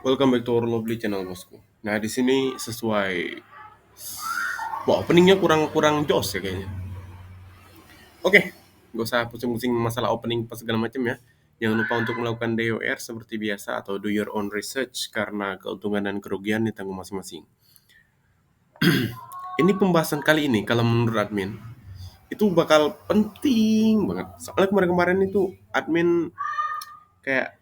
Welcome back to our lovely channel bosku. Nah di sini sesuai, wah openingnya kurang jos ya kayaknya. Oke, gak usah pusing-pusing masalah opening pas segala macam ya. Jangan lupa untuk melakukan DOR seperti biasa atau do your own research karena keuntungan dan kerugian ditanggung masing-masing. Ini pembahasan kali ini kalau menurut admin itu bakal penting banget. Soalnya kemarin-kemarin itu admin kayak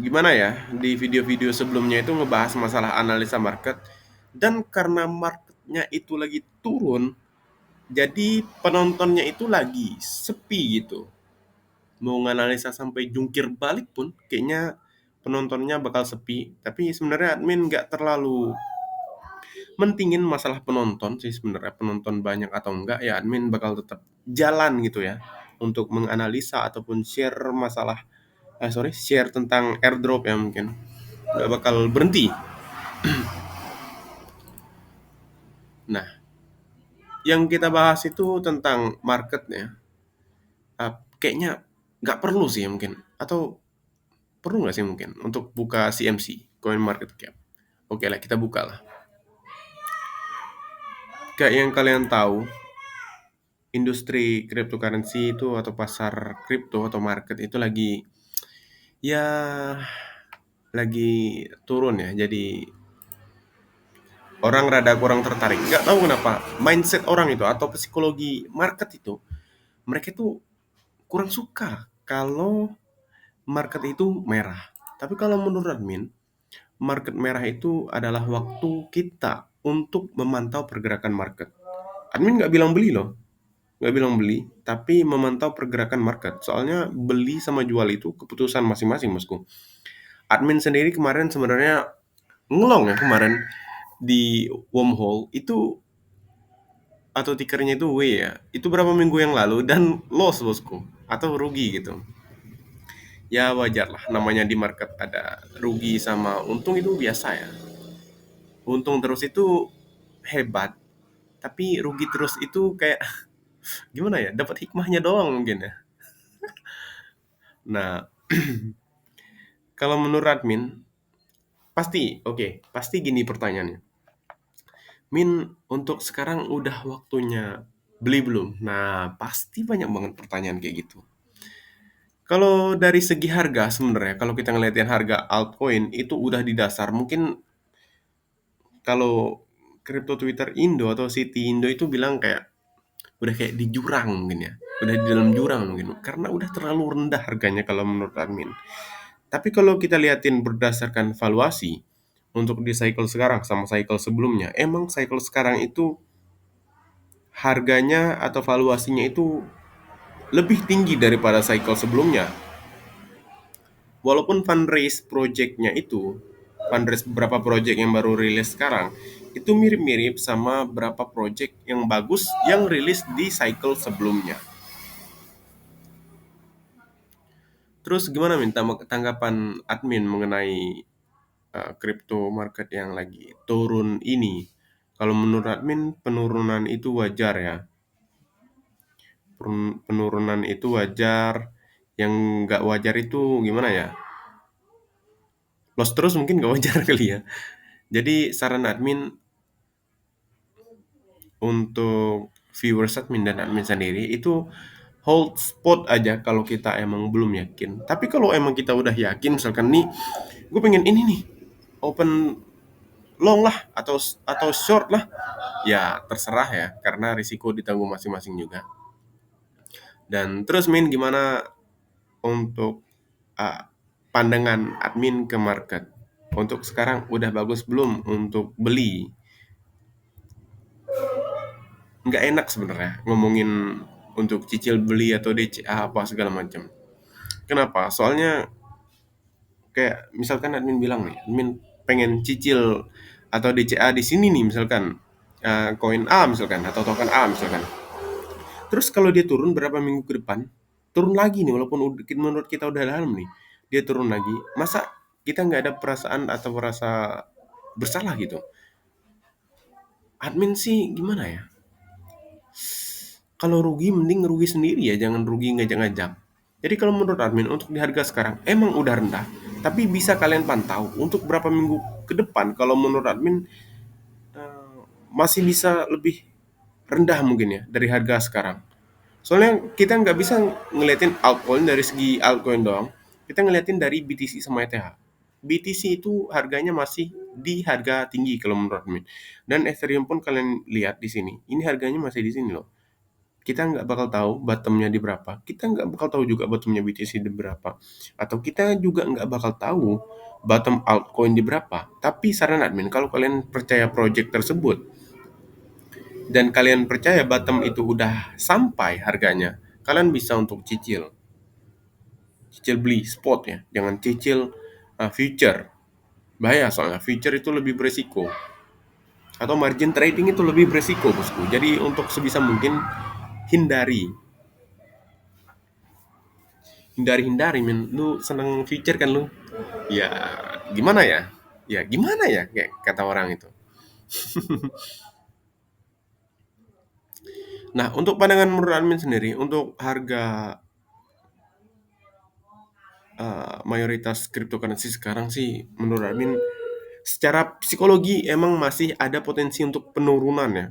gimana ya, di video-video sebelumnya itu ngebahas masalah analisa market, dan karena marketnya itu lagi turun, jadi penontonnya itu lagi sepi gitu. Mau nganalisa sampai jungkir balik pun kayaknya penontonnya bakal sepi. Tapi sebenarnya admin nggak terlalu mentingin masalah penonton sih sebenarnya, penonton banyak atau enggak ya admin bakal tetap jalan gitu ya untuk menganalisa ataupun share tentang airdrop ya mungkin nggak bakal berhenti. Nah, yang kita bahas itu tentang marketnya, kayaknya nggak perlu sih mungkin, atau perlu nggak sih mungkin untuk buka CMC, Coin Market Cap. Oke lah, kita buka lah. Kayak yang kalian tahu, industri cryptocurrency itu atau pasar kripto atau market itu ya lagi turun ya. Jadi orang rada kurang tertarik. Nggak tahu kenapa mindset orang itu atau psikologi market itu, mereka itu kurang suka kalau market itu merah. Tapi kalau menurut admin, market merah itu adalah waktu kita untuk memantau pergerakan market. Admin nggak bilang beli loh, nggak bilang beli, tapi memantau pergerakan market. Soalnya beli sama jual itu keputusan masing-masing, bosku. Admin sendiri kemarin sebenarnya ngelong ya kemarin di wormhole itu, atau tikernya itu W ya. Itu berapa minggu yang lalu dan loss bosku, atau rugi gitu. Ya wajar lah, namanya di market ada rugi sama untung itu biasa ya. Untung terus itu hebat, tapi rugi terus itu kayak gimana ya? Dapat hikmahnya doang mungkin ya. Nah, kalau menurut admin pasti gini pertanyaannya. Min, untuk sekarang udah waktunya beli belum? Nah, pasti banyak banget pertanyaan kayak gitu. Kalau dari segi harga sebenarnya, kalau kita ngeliatin harga altcoin itu udah di dasar. Mungkin kalau crypto Twitter Indo atau City Indo itu bilang kayak udah kayak di jurang mungkin ya. Udah di dalam jurang mungkin. Karena udah terlalu rendah harganya kalau menurut admin. Tapi kalau kita liatin berdasarkan valuasi untuk di cycle sekarang sama cycle sebelumnya, emang cycle sekarang itu harganya atau valuasinya itu lebih tinggi daripada cycle sebelumnya. Walaupun fundraise beberapa project yang baru rilis sekarang, itu mirip-mirip sama beberapa project yang bagus yang rilis di cycle sebelumnya. Terus gimana minta tanggapan admin mengenai crypto market yang lagi turun ini? Kalau menurut admin penurunan itu wajar ya. Penurunan itu wajar. Yang nggak wajar itu gimana ya? Loss terus mungkin nggak wajar kali ya. Jadi saran admin untuk viewers admin dan admin sendiri itu hold spot aja kalau kita emang belum yakin. Tapi kalau emang kita udah yakin, misalkan nih, gue pengen ini nih, open long lah atau short lah, ya terserah ya, karena risiko ditanggung masing-masing juga. Dan terus Min, gimana untuk uh, pandangan admin ke market? Untuk sekarang udah bagus belum untuk beli? Nggak enak sebenarnya ngomongin untuk cicil beli atau DCA apa segala macam. Kenapa? Soalnya kayak misalkan admin bilang nih, admin pengen cicil atau DCA di sini nih misalkan, koin A misalkan atau token A misalkan. Terus kalau dia turun berapa minggu ke depan, turun lagi nih walaupun menurut kita udah dalam nih, dia turun lagi. Masa kita nggak ada perasaan atau merasa bersalah gitu? Admin sih gimana ya? Kalau rugi mending rugi sendiri ya, jangan rugi ngajak-ngajak. Jadi kalau menurut admin untuk di harga sekarang emang udah rendah. Tapi bisa kalian pantau untuk berapa minggu ke depan kalau menurut admin eh, masih bisa lebih rendah mungkin ya dari harga sekarang. Soalnya kita nggak bisa ngeliatin altcoin dari segi altcoin doang. Kita ngeliatin dari BTC sama ETH. BTC itu harganya masih di harga tinggi kalau menurut admin. Dan Ethereum pun kalian lihat di sini. Ini harganya masih di sini loh. Kita nggak bakal tahu bottomnya di berapa. Kita nggak bakal tahu juga bottomnya BTC di berapa. Atau kita juga nggak bakal tahu bottom altcoin di berapa. Tapi saran admin, kalau kalian percaya project tersebut dan kalian percaya bottom itu udah sampai harganya, kalian bisa untuk cicil. Cicil beli spot ya. Jangan cicil future. Bahaya soalnya future itu lebih beresiko. Atau margin trading itu lebih beresiko bosku. Jadi untuk sebisa mungkin hindari hindari men, lu seneng future kan lu, ya gimana ya, ya gimana ya kayak kata orang itu. Nah, untuk pandangan menurut admin sendiri untuk harga mayoritas cryptocurrency sekarang sih menurut admin secara psikologi emang masih ada potensi untuk penurunan ya.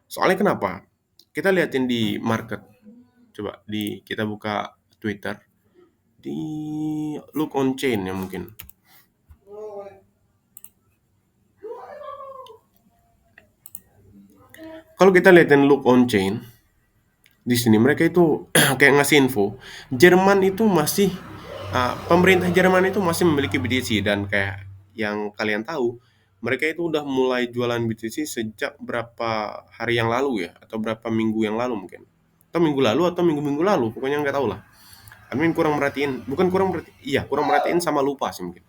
Soalnya kenapa, kita liatin di market, coba di kita buka Twitter, di look on chain ya mungkin. Kalau kita liatin look on chain di sini mereka itu kayak ngasih info Jerman itu masih pemerintah Jerman itu masih memiliki BTC, dan kayak yang kalian tahu mereka itu udah mulai jualan BTC sejak berapa hari yang lalu ya, atau berapa minggu yang lalu mungkin, atau minggu lalu atau minggu-minggu lalu, pokoknya nggak tahu lah. Amin kurang merhatiin, bukan kurang merhatiin, iya kurang merhatiin sama lupa sih mungkin.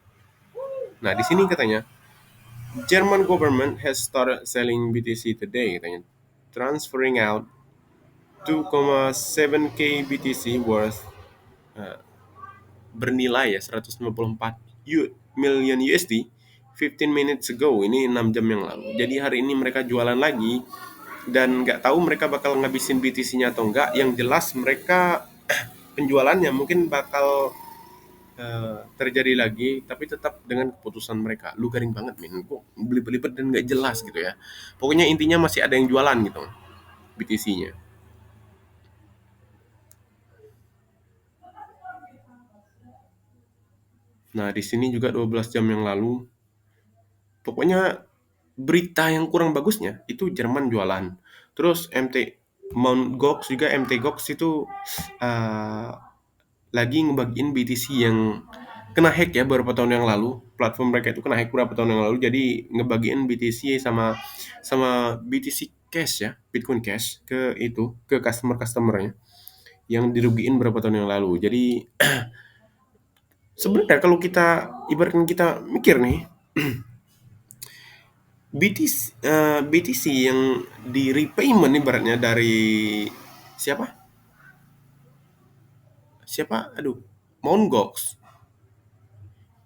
Nah di sini katanya German government has started selling BTC today katanya, transferring out 2,7K BTC worth bernilai ya 154 million USD 15 minutes ago, ini 6 jam yang lalu. Jadi hari ini mereka jualan lagi dan nggak tahu mereka bakal ngabisin BTC-nya atau enggak. Yang jelas mereka penjualannya mungkin bakal terjadi lagi, tapi tetap dengan keputusan mereka. Lu garing banget min, kok belibet-belibet dan nggak jelas gitu ya. Pokoknya intinya masih ada yang jualan gitu BTC-nya. Nah, di sini juga 12 jam yang lalu, pokoknya berita yang kurang bagusnya itu Jerman jualan. Terus Mount Gox juga, MT Gox itu uh, lagi ngebagiin BTC yang kena hack ya beberapa tahun yang lalu. Platform mereka itu kena hack beberapa tahun yang lalu. Jadi ngebagiin BTC sama sama BTC Cash ya, Bitcoin Cash ke itu ke customer-customernya yang dirugiin beberapa tahun yang lalu. Jadi sebenarnya kalau kita ibaratkan kita mikir nih, BTC yang di repayment ibaratnya dari siapa? Siapa? Aduh, Mt. Gox.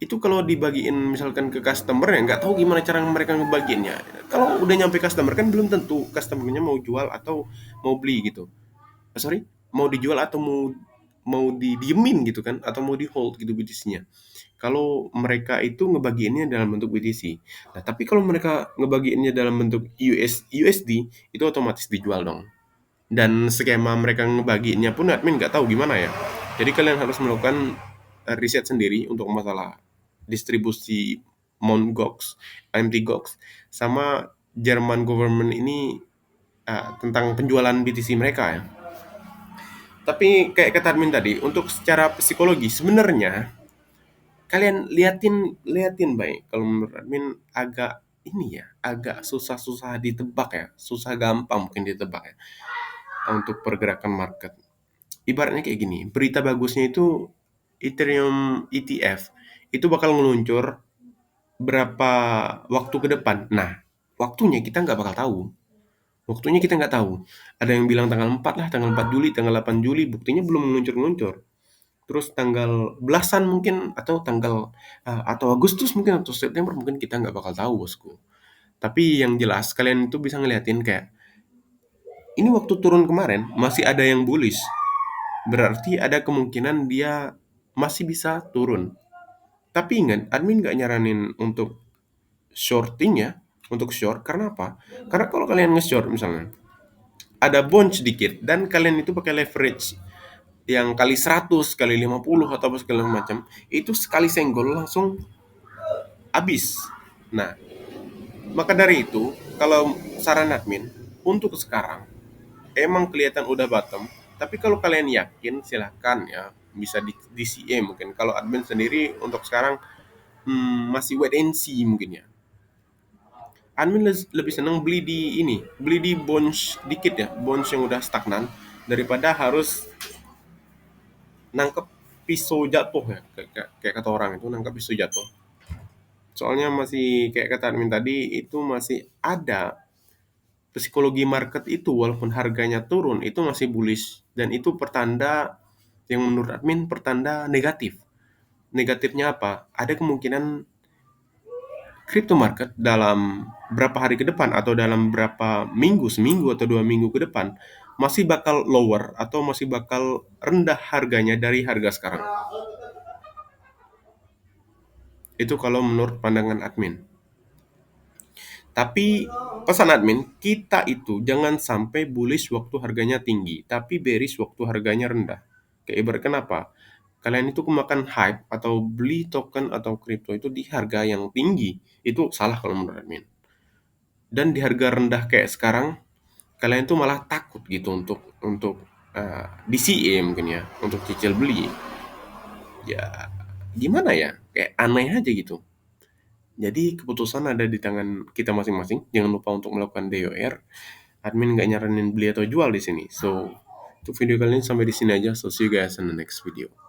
Itu kalau dibagiin misalkan ke customer ya nggak tahu gimana cara mereka ngebagiinnya. Kalau udah nyampe customer kan belum tentu customernya mau jual atau mau beli gitu. Sorry, mau dijual atau mau mau didiemin gitu kan, atau mau di hold gitu BTC-nya. Kalau mereka itu ngebagiinnya dalam bentuk BTC. Nah, tapi kalau mereka ngebagiinnya dalam bentuk USD, itu otomatis dijual dong. Dan skema mereka ngebagiinnya pun admin nggak tahu gimana ya. Jadi kalian harus melakukan riset sendiri untuk masalah distribusi Mt. Gox, MT Gox, sama German government ini tentang penjualan BTC mereka ya. Tapi kayak kata admin tadi, untuk secara psikologi sebenarnya kalian liatin liatin baik. Kalau menurut admin agak ini ya, agak susah-susah ditebak ya, susah gampang mungkin ditebak ya untuk pergerakan market. Ibaratnya kayak gini, berita bagusnya itu Ethereum ETF itu bakal meluncur berapa waktu ke depan. Nah, waktunya kita nggak bakal tahu. Waktunya kita nggak tahu. Ada yang bilang tanggal 4 lah, tanggal 4 Juli, tanggal 8 Juli, buktinya belum meluncur-meluncur. Terus tanggal belasan mungkin, atau tanggal atau Agustus mungkin, atau September mungkin, kita nggak bakal tahu bosku. Tapi yang jelas kalian itu bisa ngeliatin kayak ini waktu turun kemarin masih ada yang bullish. Berarti ada kemungkinan dia masih bisa turun. Tapi ingat, admin nggak nyaranin untuk shorting ya, untuk short. Karena apa? Karena kalau kalian nge-short misalnya, ada bounce sedikit dan kalian itu pakai leverage yang kali 100 kali 50 atau apa segala macam, itu sekali senggol langsung habis. Nah, maka dari itu, kalau saran admin untuk sekarang emang kelihatan udah bottom, tapi kalau kalian yakin silahkan ya, bisa di CA mungkin. Kalau admin sendiri untuk sekarang masih wait and see mungkin ya. Admin lebih seneng beli di ini, beli di bonds dikit ya, bonds yang udah stagnan daripada harus nangkep pisau jatuh ya, kayak kata orang itu nangkep pisau jatuh. Soalnya masih kayak kata admin tadi, itu masih ada psikologi market itu, walaupun harganya turun itu masih bullish, dan itu pertanda yang menurut admin pertanda negatif. Negatifnya apa? Ada kemungkinan crypto market dalam berapa hari ke depan atau dalam berapa minggu, seminggu atau 2 minggu ke depan masih bakal lower atau masih bakal rendah harganya dari harga sekarang. Itu kalau menurut pandangan admin. Tapi pesan admin, kita itu jangan sampai bullish waktu harganya tinggi, tapi bearish waktu harganya rendah. Kayak ibarat kenapa? Kalian itu kemakan hype atau beli token atau kripto itu di harga yang tinggi. Itu salah kalau menurut admin. Dan di harga rendah kayak sekarang, kalian itu malah takut gitu untuk DCA mungkin ya, untuk cicil beli. Ya gimana ya? Kayak aneh aja gitu. Jadi keputusan ada di tangan kita masing-masing. Jangan lupa untuk melakukan DOR. Admin nggak nyaranin beli atau jual di sini. So, untuk video kali ini sampai di sini aja. So, see you guys in the next video.